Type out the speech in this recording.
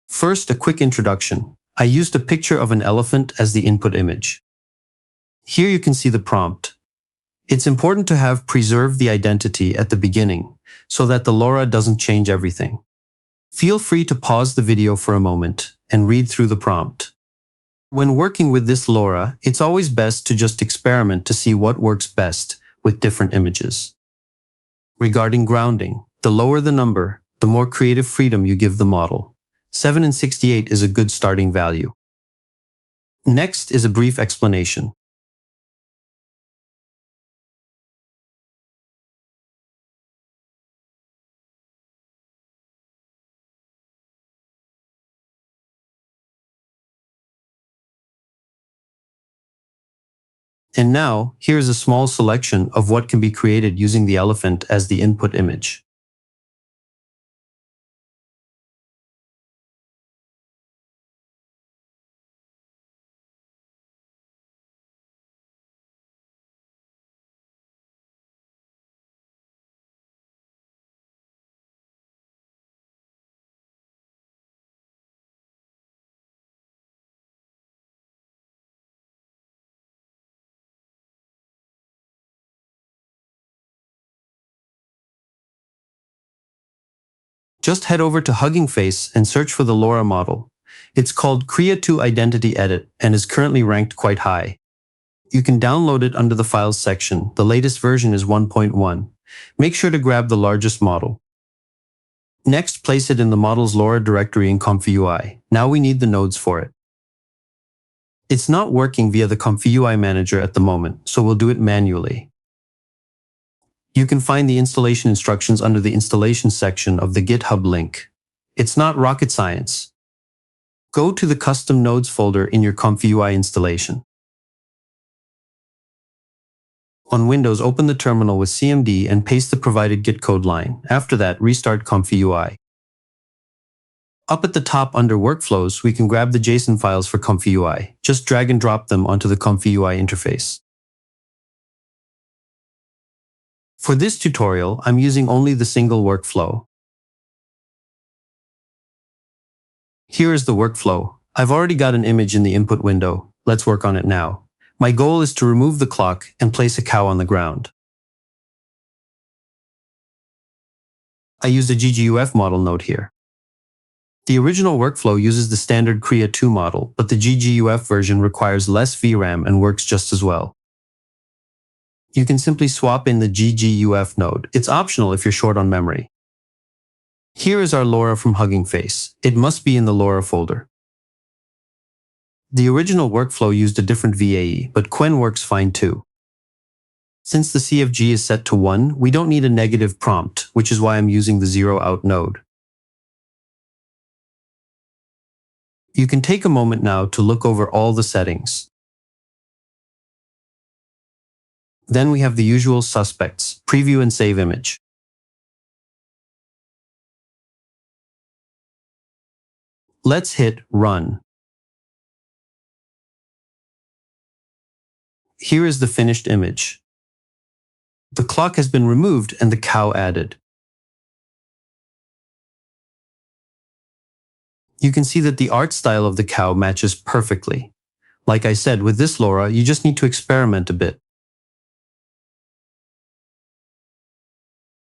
First, a quick introduction. I used a picture of an elephant as the input image. Here you can see the prompt. It's important to have preserved the identity at the beginning so that the LoRA doesn't change everything. Feel free to pause the video for a moment and read through the prompt. When working with this LoRA, it's always best to just experiment to see what works best with different images. Regarding grounding, the lower the number, the more creative freedom you give the model. 7 and 68 is a good starting value. Next is a brief explanation. And now, here's a small selection of what can be created using the elephant as the input image. Just head over to Hugging Face and search for the LoRA model. It's called Krea2 Identity Edit and is currently ranked quite high. You can download it under the Files section. The latest version is 1.1. Make sure to grab the largest model. Next, place it in the model's LoRA directory in ComfyUI. Now we need the nodes for it. It's not working via the ComfyUI manager at the moment, so we'll do it manually. You can find the installation instructions under the installation section of the GitHub link. It's not rocket science. Go to the custom nodes folder in your ComfyUI installation. On Windows, open the terminal with CMD and paste the provided Git code line. After that, restart ComfyUI. Up at the top under Workflows, we can grab the JSON files for ComfyUI. Just drag and drop them onto the ComfyUI interface. For this tutorial, I'm using only the single workflow. Here is the workflow. I've already got an image in the input window. Let's work on it now. My goal is to remove the clock and place a cow on the ground. I used a GGUF model node here. The original workflow uses the standard Krea2 model, but the GGUF version requires less VRAM and works just as well. You can simply swap in the GGUF node. It's optional if you're short on memory. Here is our LoRA from Hugging Face. It must be in the LoRA folder. The original workflow used a different VAE, but Quen works fine too. Since the CFG is set to 1, we don't need a negative prompt, which is why I'm using the 0 out node. You can take a moment now to look over all the settings. Then we have the usual suspects, preview and save image. Let's hit Run. Here is the finished image. The clock has been removed and the cow added. You can see that the art style of the cow matches perfectly. Like I said, with this LoRA, you just need to experiment a bit.